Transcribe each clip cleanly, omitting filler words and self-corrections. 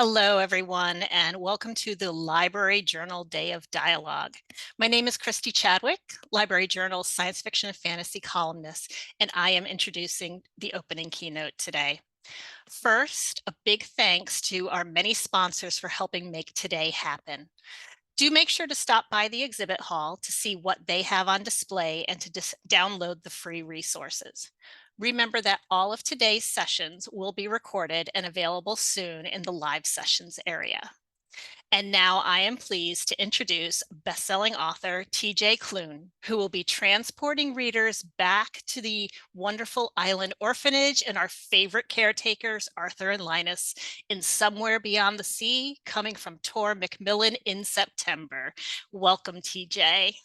Hello, everyone, and welcome to the Library Journal Day of Dialogue. My name is Kristi Chadwick, Library Journal's science fiction and fantasy columnist, and I am introducing the opening keynote today. First, a big thanks to our many sponsors for helping make today happen. Do make sure to stop by the exhibit hall to see what they have on display and to download the free resources. Remember that all of today's sessions will be recorded and available soon in the live sessions area. And now I am pleased to introduce bestselling author TJ Klune, who will be transporting readers back to the wonderful island orphanage and our favorite caretakers, Arthur and Linus, in Somewhere Beyond the Sea, coming from Tor Macmillan in September. Welcome, TJ.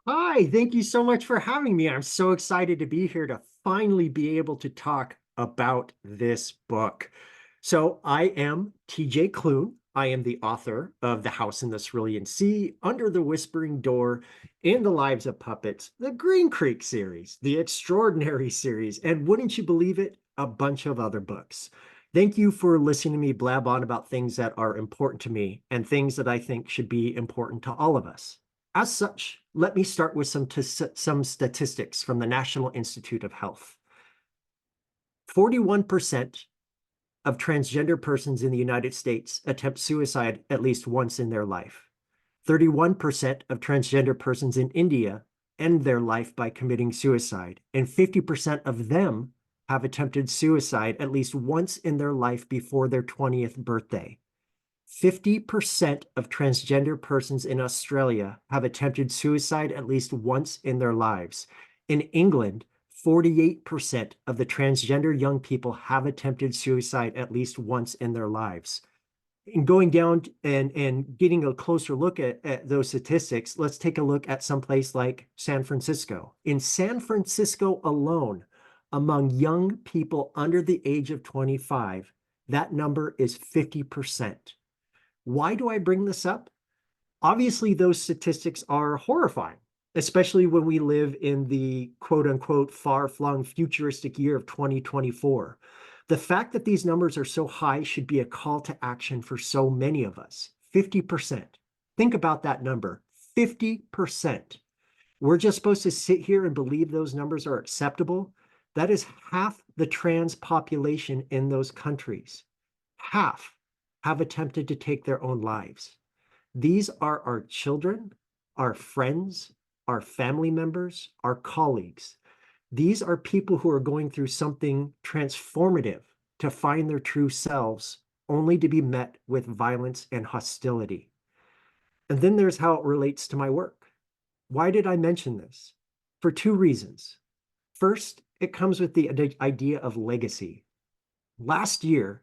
Hi, thank you so much for having me. I'm so excited to be here to finally be able to talk about this book. So I am TJ Klune. I am the author of The House in the Cerulean Sea, Under the Whispering Door, In the Lives of Puppets, the Green Creek series, the Extraordinary series, and wouldn't you believe it, a bunch of other books. Thank you for listening to me blab on about things that are important to me and things that I think should be important to all of us. As such, let me start with some statistics from the National Institute of Health. 41% of transgender persons in the United States attempt suicide at least once in their life. 31% of transgender persons in India end their life by committing suicide, and 50% of them have attempted suicide at least once in their life before their 20th birthday. 50% of transgender persons in Australia have attempted suicide at least once in their lives. In England, 48% of the transgender young people have attempted suicide at least once in their lives. And going down and getting a closer look at those statistics, let's take a look at some place like San Francisco. In San Francisco alone, among young people under the age of 25, that number is 50%. Why do I bring this up? Obviously, those statistics are horrifying, especially when we live in the quote unquote far-flung futuristic year of 2024. The fact that these numbers are so high should be a call to action for so many of us. 50%. Think about that number, 50%. We're just supposed to sit here and believe those numbers are acceptable? That is half the trans population in those countries. Half have attempted to take their own lives. These are our children, our friends, our family members, our colleagues. These are people who are going through something transformative to find their true selves, only to be met with violence and hostility. And then there's how it relates to my work. Why did I mention this? For two reasons. First, it comes with the idea of legacy. Last year,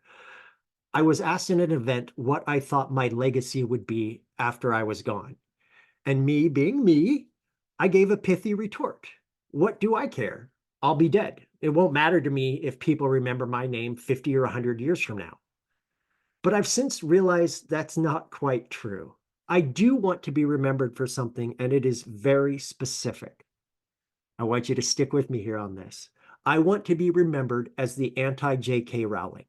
I was asked in an event what I thought my legacy would be after I was gone. And me being me, I gave a pithy retort. What do I care? I'll be dead. It won't matter to me if people remember my name 50 or 100 years from now. But I've since realized that's not quite true. I do want to be remembered for something, and it is very specific. I want you to stick with me here on this. I want to be remembered as the anti-J.K. Rowling.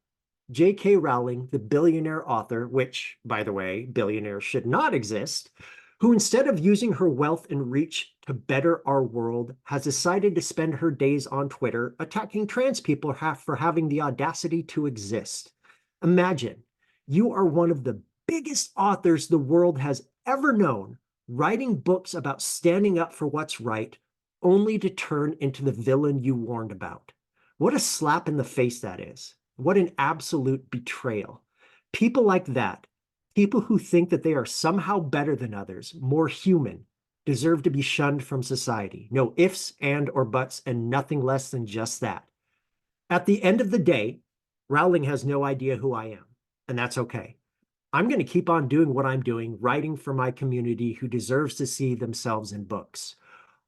J.K. Rowling, the billionaire author, which, by the way, billionaires should not exist, who instead of using her wealth and reach to better our world, has decided to spend her days on Twitter attacking trans people for having the audacity to exist. Imagine, you are one of the biggest authors the world has ever known, writing books about standing up for what's right, only to turn into the villain you warned about. What a slap in the face that is. What an absolute betrayal. People like that, people who think that they are somehow better than others, more human, deserve to be shunned from society. No ifs, and, or buts, and nothing less than just that. At the end of the day, Rowling has no idea who I am, and that's okay. I'm going to keep on doing what I'm doing, writing for my community who deserves to see themselves in books.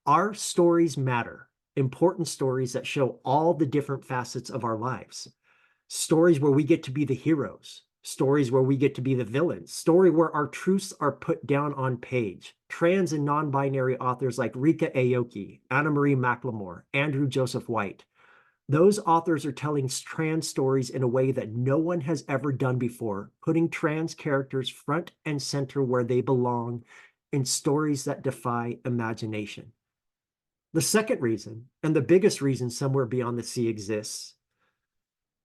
Our stories matter, important stories that show all the different facets of our lives. Stories where we get to be the heroes, stories where we get to be the villains, story where our truths are put down on page. Trans and non-binary authors like Rika Aoki, Anna Marie McLemore, Andrew Joseph White. Those authors are telling trans stories in a way that no one has ever done before, putting trans characters front and center where they belong in stories that defy imagination. The second reason, and the biggest reason Somewhere Beyond the Sea exists,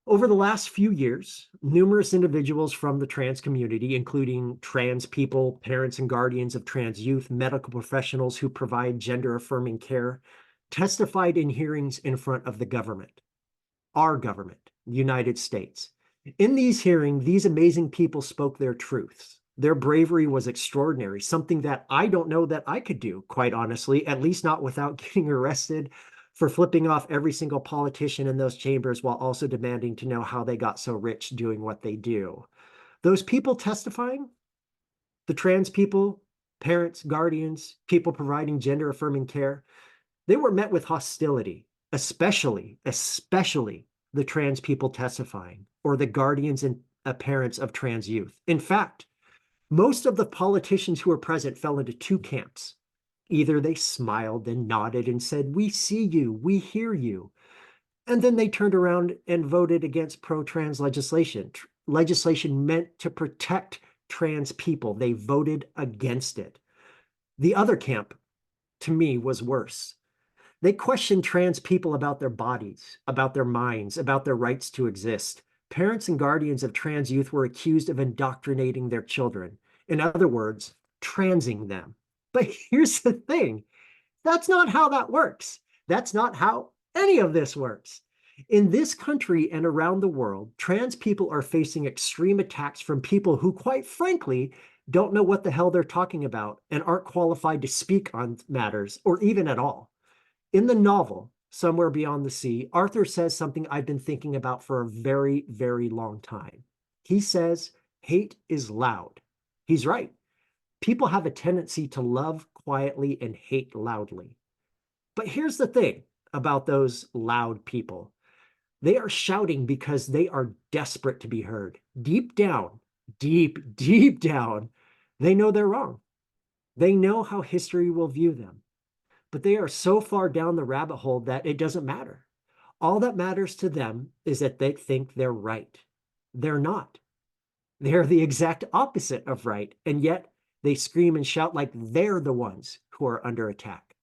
over the last few years, numerous individuals from the trans community, including trans people, parents and guardians of trans youth, medical professionals who provide gender-affirming care, testified in hearings in front of the government, our government, the United States. In these hearings, these amazing people spoke their truths. Their bravery was extraordinary, something that I don't know that I could do, quite honestly, at least not without getting arrested for flipping off every single politician in those chambers while also demanding to know how they got so rich doing what they do. Those people testifying, the trans people, parents, guardians, people providing gender-affirming care, they were met with hostility, especially the trans people testifying or the guardians and parents of trans youth. In fact, most of the politicians who were present fell into two camps. Either they smiled and nodded and said, "We see you, we hear you." And then they turned around and voted against pro-trans legislation, legislation meant to protect trans people. They voted against it. The other camp, to me, was worse. They questioned trans people about their bodies, about their minds, about their rights to exist. Parents and guardians of trans youth were accused of indoctrinating their children. In other words, transing them. But here's the thing. That's not how that works. That's not how any of this works. In this country and around the world, trans people are facing extreme attacks from people who, quite frankly, don't know what the hell they're talking about and aren't qualified to speak on matters or even at all. In the novel, Somewhere Beyond the Sea, Arthur says something I've been thinking about for a very, very long time. He says, hate is loud. He's right. People have a tendency to love quietly and hate loudly. But here's the thing about those loud people. They are shouting because they are desperate to be heard. Deep down, deep down, they know they're wrong. They know how history will view them. But they are so far down the rabbit hole that it doesn't matter. All that matters to them is that they think they're right. They're not. They're the exact opposite of right, and yet they scream and shout like they're the ones who are under attack.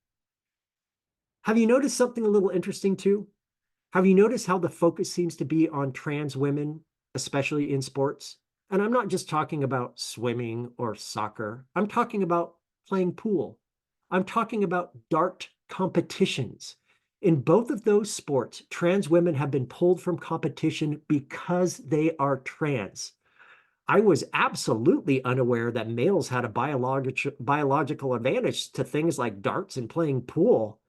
Have you noticed something a little interesting too? Have you noticed how the focus seems to be on trans women, especially in sports? And I'm not just talking about swimming or soccer. I'm talking about playing pool. I'm talking about dart competitions. In both of those sports, trans women have been pulled from competition because they are trans. I was absolutely unaware that males had a biological advantage to things like darts and playing pool.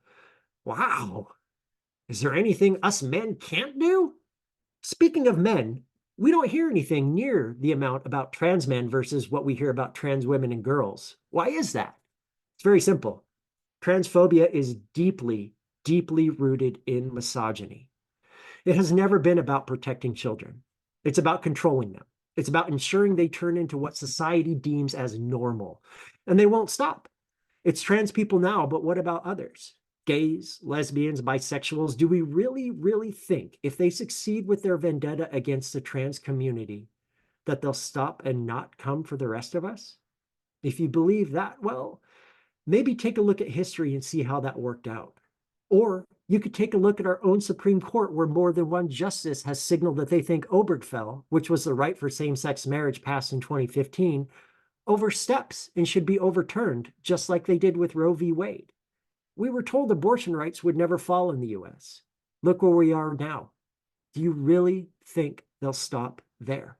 Wow. Is there anything us men can't do? Speaking of men, we don't hear anything near the amount about trans men versus what we hear about trans women and girls. Why is that? It's very simple. Transphobia is deeply rooted in misogyny. It has never been about protecting children. It's about controlling them. It's about ensuring they turn into what society deems as normal. And they won't stop. It's trans people now, but what about others? Gays, lesbians, bisexuals, do we really think if they succeed with their vendetta against the trans community, that they'll stop and not come for the rest of us? If you believe that, well, maybe take a look at history and see how that worked out. Or you could take a look at our own Supreme Court, where more than one justice has signaled that they think Obergefell, which was the right for same-sex marriage passed in 2015, oversteps and should be overturned, just like they did with Roe v. Wade. We were told abortion rights would never fall in the US. Look where we are now. Do you really think they'll stop there?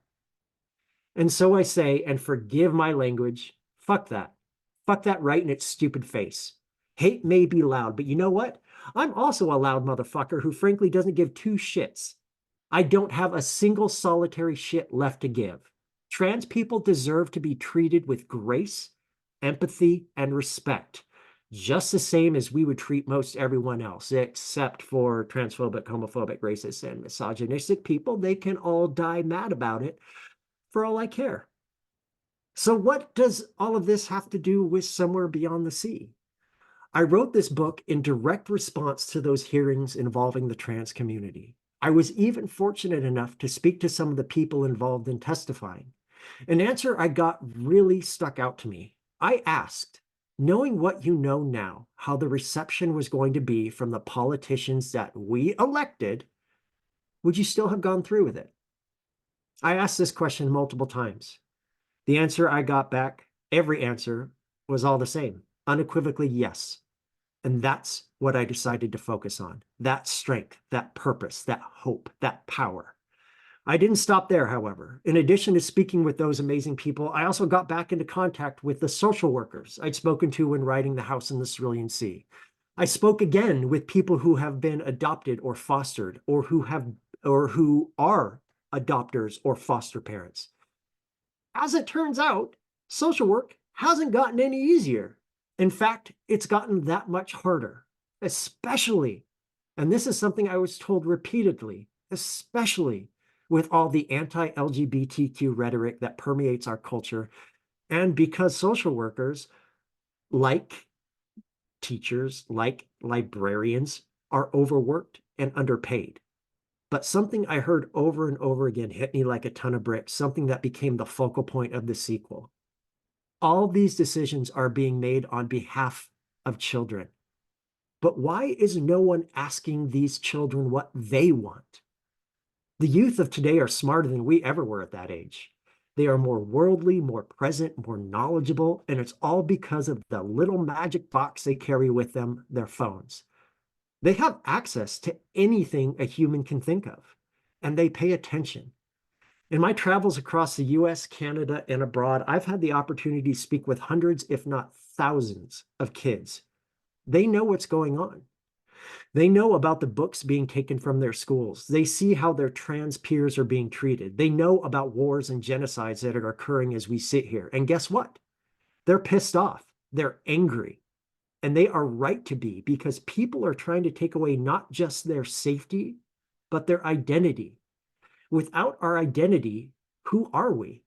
And so I say, and forgive my language, fuck that. Fuck that right in its stupid face. Hate may be loud, but you know what? I'm also a loud motherfucker who frankly doesn't give two shits. I don't have a single solitary shit left to give. Trans people deserve to be treated with grace, empathy, and respect, just the same as we would treat most everyone else, except for transphobic, homophobic, racist, and misogynistic people. They can all die mad about it for all I care. So what does all of this have to do with Somewhere Beyond the Sea? I wrote this book in direct response to those hearings involving the trans community. I was even fortunate enough to speak to some of the people involved in testifying. An answer I got really stuck out to me. I asked, knowing what you know now, how the reception was going to be from the politicians that we elected, would you still have gone through with it? I asked this question multiple times. The answer I got back, every answer, was all the same, unequivocally yes. And that's what I decided to focus on, that strength, that purpose, that hope, that power. I didn't stop there, however. In addition to speaking with those amazing people, I also got back into contact with the social workers I'd spoken to when writing The House in the Cerulean Sea. I spoke again with people who have been adopted or fostered, or who are adopters or foster parents. As it turns out, social work hasn't gotten any easier. In fact, it's gotten that much harder, especially, and this is something I was told repeatedly, especially with all the anti-LGBTQ rhetoric that permeates our culture, and because social workers, like teachers, like librarians, are overworked and underpaid. But something I heard over and over again hit me like a ton of bricks, something that became the focal point of the sequel. All these decisions are being made on behalf of children. But why is no one asking these children what they want? The youth of today are smarter than we ever were at that age. They are more worldly, more present, more knowledgeable, and it's all because of the little magic box they carry with them, their phones. They have access to anything a human can think of, and they pay attention. In my travels across the US, Canada, and abroad, I've had the opportunity to speak with hundreds, if not thousands, of kids. They know what's going on. They know about the books being taken from their schools. They see how their trans peers are being treated. They know about wars and genocides that are occurring as we sit here. And guess what? They're pissed off. They're angry. And they are right to be, because people are trying to take away not just their safety, but their identity. Without our identity, who are we?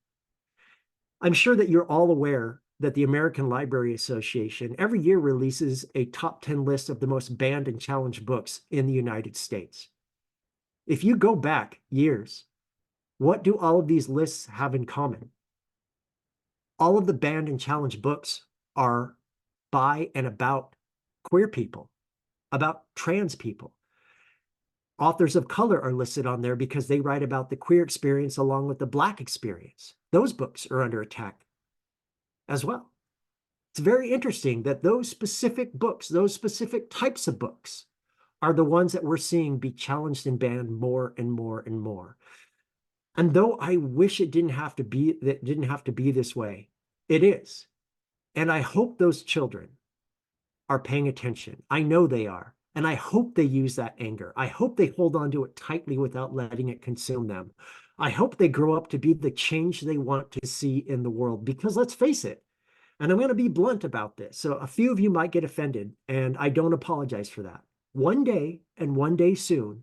I'm sure that you're all aware that the American Library Association every year releases a top 10 list of the most banned and challenged books in the United States. If you go back years, what do all of these lists have in common? All of the banned and challenged books are by and about queer people, about trans people. Authors of color are listed on there because they write about the queer experience along with the Black experience. Those books are under attack as well. It's very interesting that those specific books, those specific types of books, are the ones that we're seeing be challenged and banned more and more and more. And though I wish it didn't have to be this way, it is. And I hope those children are paying attention. I know they are. And I hope they use that anger. I hope they hold on to it tightly without letting it consume them. I hope they grow up to be the change they want to see in the world. Because let's face it, and I'm going to be blunt about this, so a few of you might get offended, and I don't apologize for that. One day, and one day soon,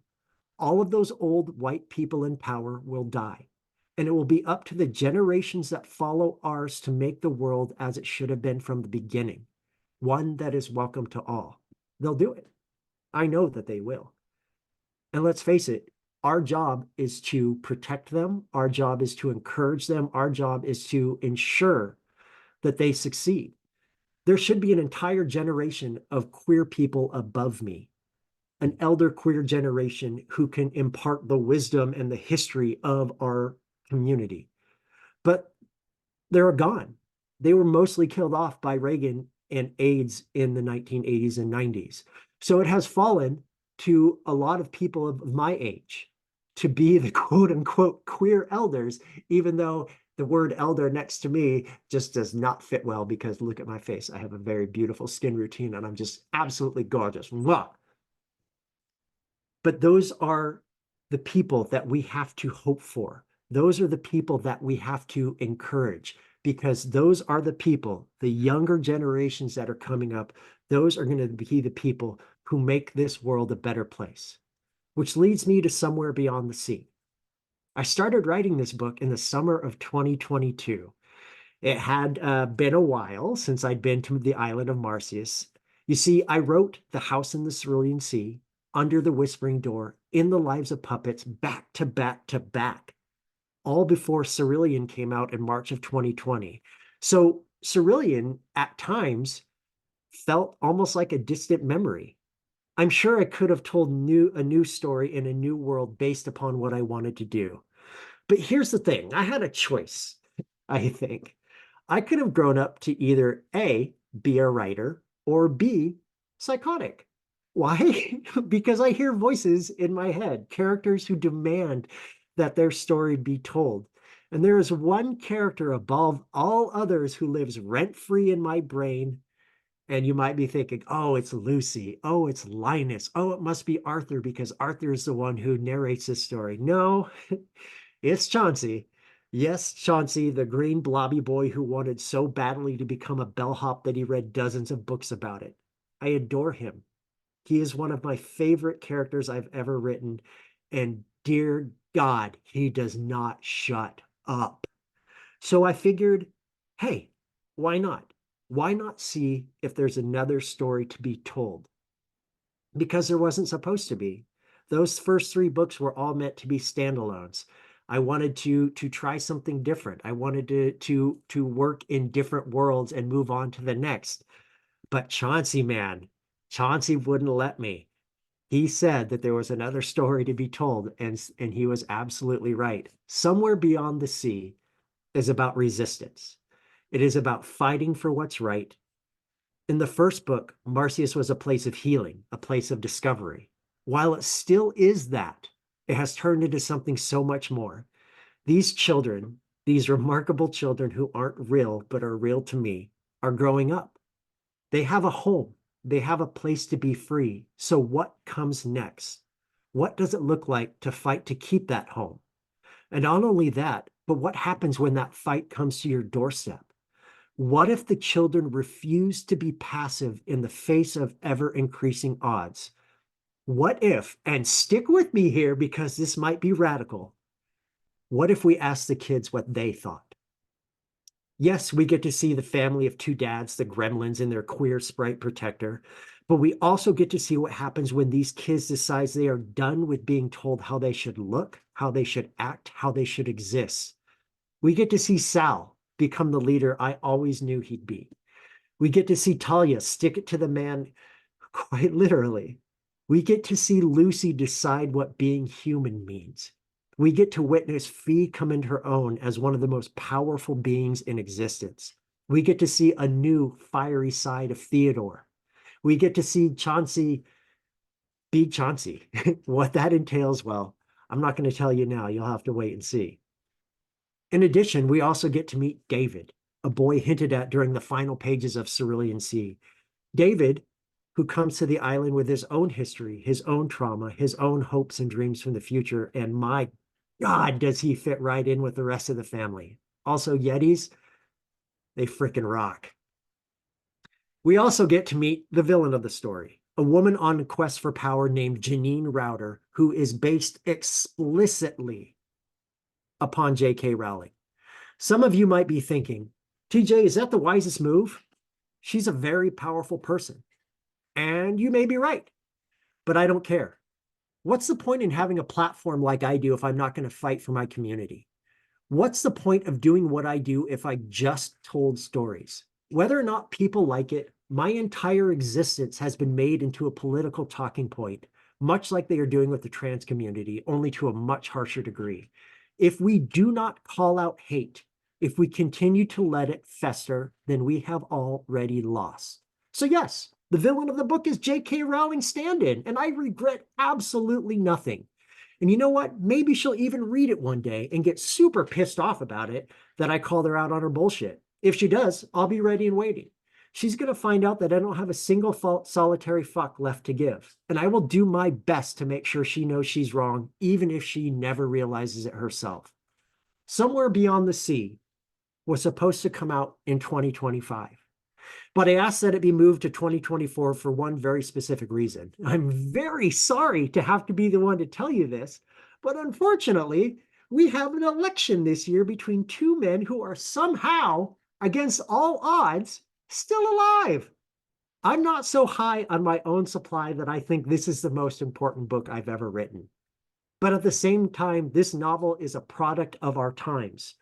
all of those old white people in power will die. And it will be up to the generations that follow ours to make the world as it should have been from the beginning, one that is welcome to all. They'll do it. I know that they will. And let's face it, our job is to protect them. Our job is to encourage them. Our job is to ensure that they succeed. There should be an entire generation of queer people above me, an elder queer generation who can impart the wisdom and the history of our community. But they're gone. They were mostly killed off by Reagan and AIDS in the 1980s and 90s. So it has fallen to a lot of people of my age to be the quote unquote queer elders, even though the word elder next to me just does not fit well, because look at my face. I have a very beautiful skin routine and I'm just absolutely gorgeous. Mwah! But those are the people that we have to hope for. Those are the people that we have to encourage, because those are the people, the younger generations that are coming up, those are going to be the people who make this world a better place. Which leads me to Somewhere Beyond the Sea. I started writing this book in the summer of 2022. It had been a while since I'd been to the island of Marsyas, You see, I wrote The House in the Cerulean Sea, Under the Whispering Door, In the Lives of Puppets, back to back to back, all before Cerulean came out in March of 2020. So Cerulean, at times, felt almost like a distant memory. I'm sure I could have told a new story in a new world based upon what I wanted to do. But here's the thing, I had a choice, I think. I could have grown up to either A, be a writer, or B, psychotic. Why? Because I hear voices in my head, characters who demand that their story be told. And there is one character above all others who lives rent-free in my brain. And you might be thinking, oh, it's Lucy. Oh, it's Linus. Oh, it must be Arthur because Arthur is the one who narrates this story. No, it's Chauncey. Yes, Chauncey, the green blobby boy who wanted so badly to become a bellhop that he read dozens of books about it. I adore him. He is one of my favorite characters I've ever written. And dear God, he does not shut up. So I figured, hey, why not? Why not see if there's another story to be told? Because there wasn't supposed to be. Those first three books were all meant to be standalones. I wanted to try something different. I wanted to work in different worlds and move on to the next. But Chauncey, man, Chauncey wouldn't let me. He said that there was another story to be told, and he was absolutely right. Somewhere Beyond the Sea is about resistance. It is about fighting for what's right. In the first book, Marsyas was a place of healing, a place of discovery. While it still is that, it has turned into something so much more. These children, these remarkable children who aren't real but are real to me, are growing up. They have a home. They have a place to be free. So what comes next? What does it look like to fight to keep that home? And not only that, but what happens when that fight comes to your doorstep? What if the children refuse to be passive in the face of ever increasing odds? What if, and stick with me here because this might be radical, what if we ask the kids what they thought? Yes, we get to see the family of two dads, the gremlins, and their queer sprite protector, but we also get to see what happens when these kids decide they are done with being told how they should look, how they should act, how they should exist. We get to see Sal become the leader I always knew he'd be. We get to see Talia stick it to the man, quite literally. We get to see Lucy decide what being human means. We get to witness Fee come into her own as one of the most powerful beings in existence. We get to see a new fiery side of Theodore. We get to see Chauncey be Chauncey. What that entails, well, I'm not going to tell you now. You'll have to wait and see. In addition, we also get to meet David, a boy hinted at during the final pages of Cerulean Sea. David, who comes to the island with his own history, his own trauma, his own hopes and dreams from the future, and my God, does he fit right in with the rest of the family. Also, Yetis, they frickin' rock. We also get to meet the villain of the story, a woman on a quest for power named Janine Router, who is based explicitly upon J.K. Rowling. Some of you might be thinking, TJ, is that the wisest move? She's a very powerful person. And you may be right, but I don't care. What's the point in having a platform like I do if I'm not going to fight for my community? What's the point of doing what I do if I just told stories? Whether or not people like it, my entire existence has been made into a political talking point, much like they are doing with the trans community, only to a much harsher degree. If we do not call out hate, if we continue to let it fester, then we have already lost. So yes, the villain of the book is J.K. Rowling's stand-in, and I regret absolutely nothing. And you know what? Maybe she'll even read it one day and get super pissed off about it that I called her out on her bullshit. If she does, I'll be ready and waiting. She's going to find out that I don't have a single solitary fuck left to give. And I will do my best to make sure she knows she's wrong, even if she never realizes it herself. Somewhere Beyond the Sea was supposed to come out in 2025. But I asked that it be moved to 2024 for one very specific reason. I'm very sorry to have to be the one to tell you this, but unfortunately, we have an election this year between two men who are somehow, against all odds, still alive. I'm not so high on my own supply that I think this is the most important book I've ever written. But at the same time, this novel is a product of our times.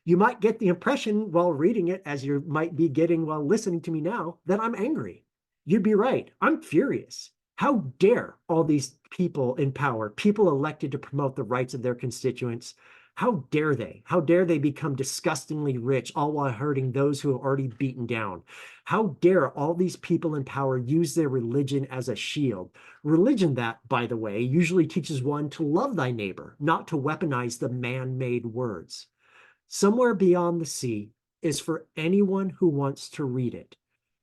You might get the impression while reading it, as you might be getting while listening to me now, that I'm angry. You'd be right. I'm furious. How dare all these people in power, people elected to promote the rights of their constituents, how dare they? How dare they become disgustingly rich, all while hurting those who are already beaten down? How dare all these people in power use their religion as a shield? Religion that, by the way, usually teaches one to love thy neighbor, not to weaponize the man-made words. Somewhere Beyond the Sea is for anyone who wants to read it.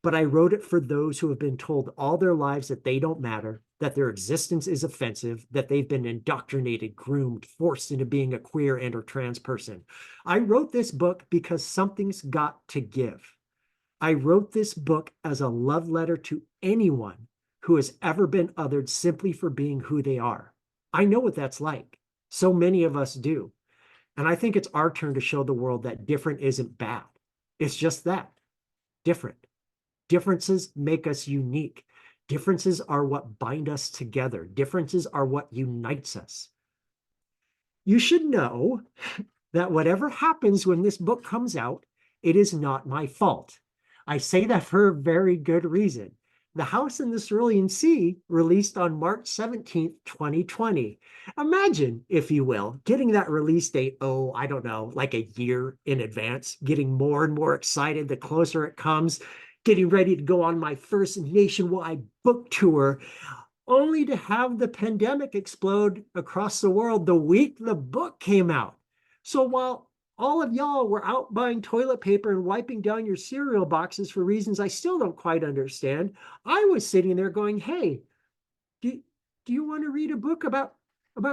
But I wrote it for those who have been told all their lives that they don't matter, that their existence is offensive, that they've been indoctrinated, groomed, forced into being a queer and or trans person. I wrote this book because something's got to give. I wrote this book as a love letter to anyone who has ever been othered simply for being who they are. I know what that's like. So many of us do. And I think it's our turn to show the world that different isn't bad. It's just that, different. Differences make us unique. Differences are what bind us together. Differences are what unites us. You should know that whatever happens when this book comes out, it is not my fault. I say that for a very good reason. The House in the Cerulean Sea released on March 17th, 2020. Imagine, if you will, getting that release date, I don't know, like a year in advance, getting more and more excited the closer it comes, getting ready to go on my first nationwide book tour, only to have the pandemic explode across the world the week the book came out. So while all of y'all were out buying toilet paper and wiping down your cereal boxes for reasons I still don't quite understand, I was sitting there going, hey, do you want to read a book about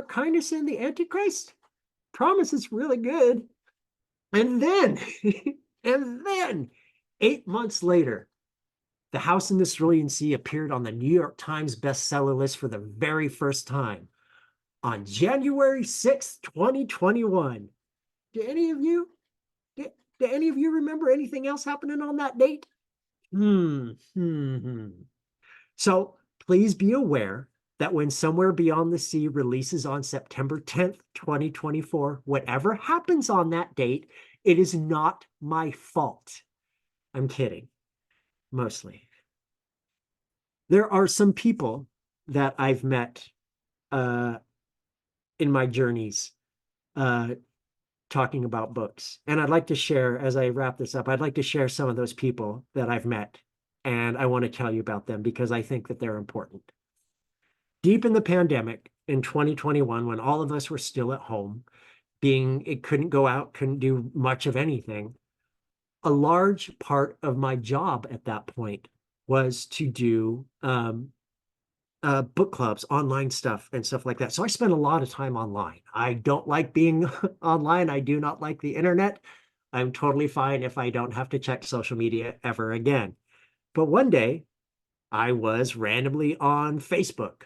kindness and the Antichrist? Promise it's really good. And then, and then, 8 months later, The House in the Cerulean Sea appeared on the New York Times bestseller list for the very first time on January 6th, 2021. Do any of you remember anything else happening on that date? So please be aware that when Somewhere Beyond the Sea releases on September 10th, 2024, whatever happens on that date, it is not my fault. I'm kidding, mostly. There are some people that I've met in my journeys talking about books. And I'd like to share, as I wrap this up, I'd like to share some of those people that I've met. And I want to tell you about them because I think that they're important. Deep in the pandemic in 2021, when all of us were still at home, it couldn't go out, couldn't do much of anything, a large part of my job at that point was to do book clubs, online stuff, and stuff like that. So I spent a lot of time online. I don't like being online. I do not like the internet. I'm totally fine if I don't have to check social media ever again. But one day I was randomly on Facebook,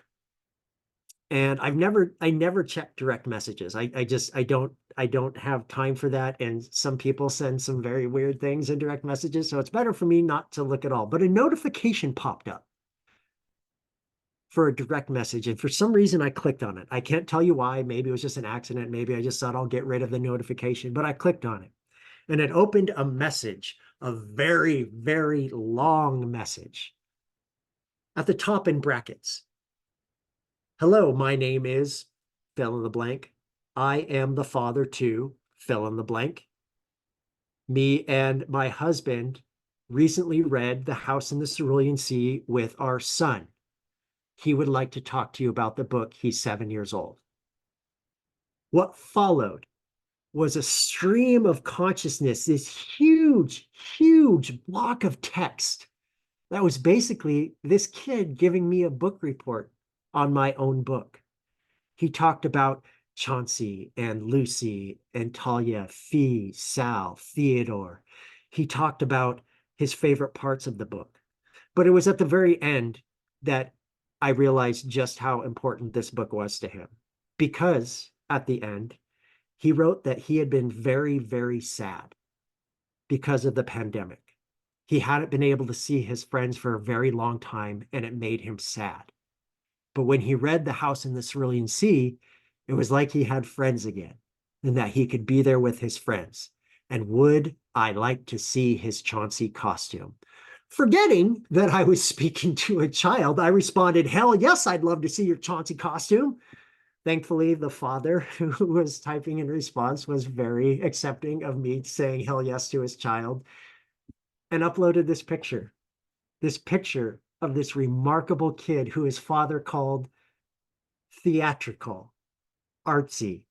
and I never checked direct messages. I don't have time for that. And some people send some very weird things in direct messages. So it's better for me not to look at all. But a notification popped up for a direct message. And for some reason, I clicked on it. I can't tell you why. Maybe it was just an accident. Maybe I just thought I'll get rid of the notification, but I clicked on it. And it opened a message, a very, very long message. At the top in brackets, hello, my name is fill in the blank. I am the father to fill in the blank. Me and my husband recently read The House in the Cerulean Sea with our son. He would like to talk to you about the book. He's 7 years old. What followed was a stream of consciousness, this huge, huge block of text that was basically this kid giving me a book report on my own book. He talked about Chauncey and Lucy and Talia, Fee, Sal, Theodore. He talked about his favorite parts of the book. But it was at the very end that I realized just how important this book was to him, because at the end, he wrote that he had been very, very sad because of the pandemic. He hadn't been able to see his friends for a very long time, and it made him sad. But when he read The House in the Cerulean Sea, it was like he had friends again, and that he could be there with his friends. And would I like to see his Chauncey costume? Forgetting that I was speaking to a child, I responded, hell yes, I'd love to see your Chauncey costume. Thankfully, the father who was typing in response was very accepting of me saying hell yes to his child, and uploaded this picture of this remarkable kid who his father called theatrical, artsy.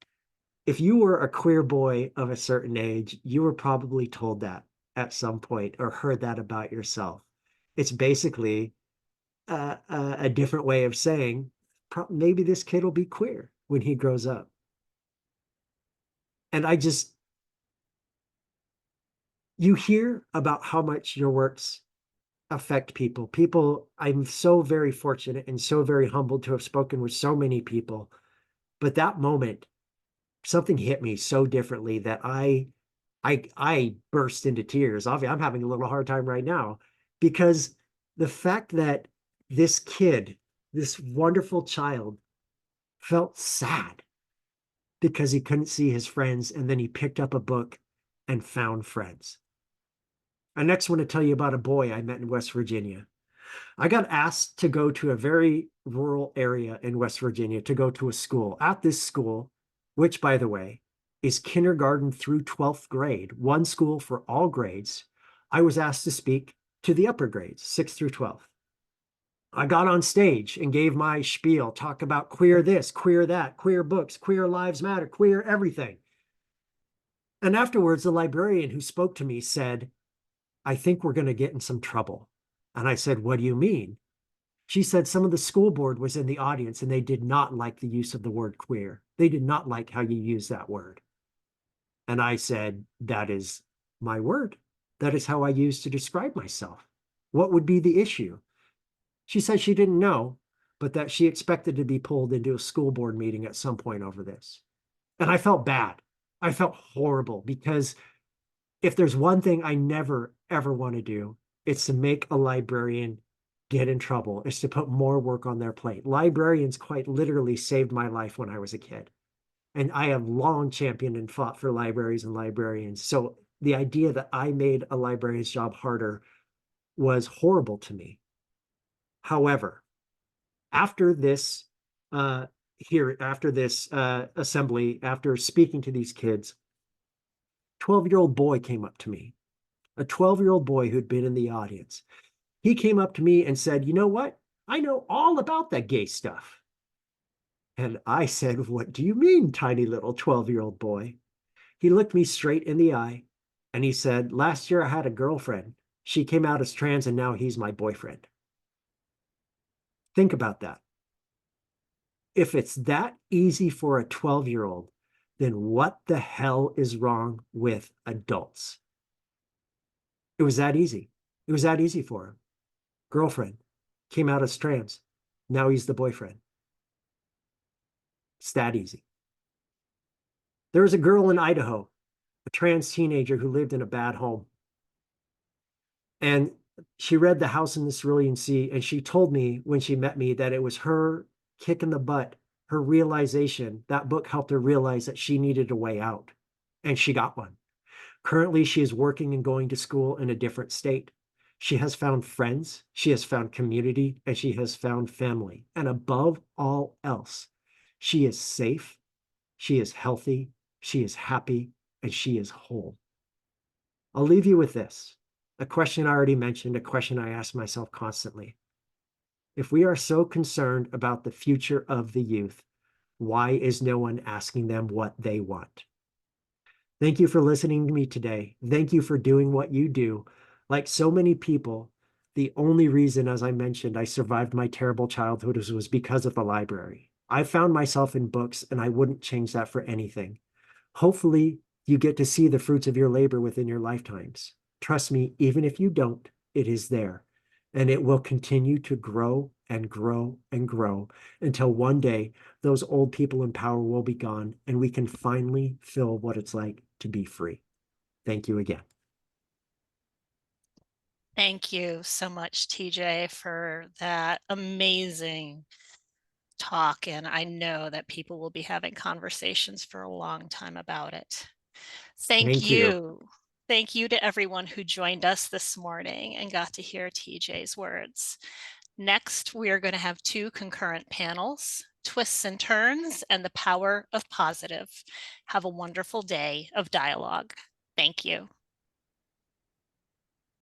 If you were a queer boy of a certain age, you were probably told that at some point or heard that about yourself. It's basically a different way of saying maybe this kid will be queer when he grows up. And you hear about how much your works affect people. I'm so very fortunate and so very humbled to have spoken with so many people. But that moment, something hit me so differently that I burst into tears. Obviously, I'm having a little hard time right now because the fact that this kid, this wonderful child, felt sad because he couldn't see his friends, and then he picked up a book and found friends. I next want to tell you about a boy I met in West Virginia. I got asked to go to a very rural area in West Virginia to go to a school. At this school, which, by the way, is kindergarten through 12th grade, one school for all grades, I was asked to speak to the upper grades, 6th through 12th. I got on stage and gave my spiel, talk about queer this, queer that, queer books, queer lives matter, queer everything. And afterwards, the librarian who spoke to me said, I think we're going to get in some trouble. And I said, what do you mean? She said some of the school board was in the audience and they did not like the use of the word queer. They did not like how you use that word. And I said, that is my word. That is how I use to describe myself. What would be the issue? She said she didn't know, but that she expected to be pulled into a school board meeting at some point over this. And I felt bad. I felt horrible because if there's one thing I never, ever want to do, it's to make a librarian get in trouble. It's to put more work on their plate. Librarians quite literally saved my life when I was a kid. And I have long championed and fought for libraries and librarians. So the idea that I made a librarian's job harder was horrible to me. However, after this assembly, after speaking to these kids, 12-year-old boy came up to me, a 12-year-old boy who'd been in the audience. He came up to me and said, you know what? I know all about that gay stuff. And I said, what do you mean, tiny little 12-year-old boy? He looked me straight in the eye and he said, last year I had a girlfriend. She came out as trans and now he's my boyfriend. Think about that. If it's that easy for a 12-year-old, then what the hell is wrong with adults? It was that easy. It was that easy for him. Girlfriend, came out as trans. Now he's the boyfriend. It's that easy. There was a girl in Idaho, a trans teenager who lived in a bad home. And she read The House in the Cerulean Sea, and she told me when she met me that it was her kick in the butt, her realization. That book helped her realize that she needed a way out, and she got one. Currently, she is working and going to school in a different state. She has found friends, she has found community, and she has found family. And above all else, she is safe, she is healthy, she is happy, and she is whole. I'll leave you with this, a question I already mentioned, a question I ask myself constantly. If we are so concerned about the future of the youth, why is no one asking them what they want? Thank you for listening to me today. Thank you for doing what you do. Like so many people, the only reason, as I mentioned, I survived my terrible childhood was because of the library. I found myself in books, and I wouldn't change that for anything. Hopefully, you get to see the fruits of your labor within your lifetimes. Trust me, even if you don't, it is there. And it will continue to grow and grow and grow until one day those old people in power will be gone and we can finally feel what it's like to be free. Thank you again. Thank you so much, TJ, for that amazing talk. And I know that people will be having conversations for a long time about it. Thank Thank you. you. Thank you to everyone who joined us this morning and got to hear TJ's words. Next, we are going to have two concurrent panels, Twists and Turns and the Power of Positive. Have a wonderful day of dialogue. Thank you.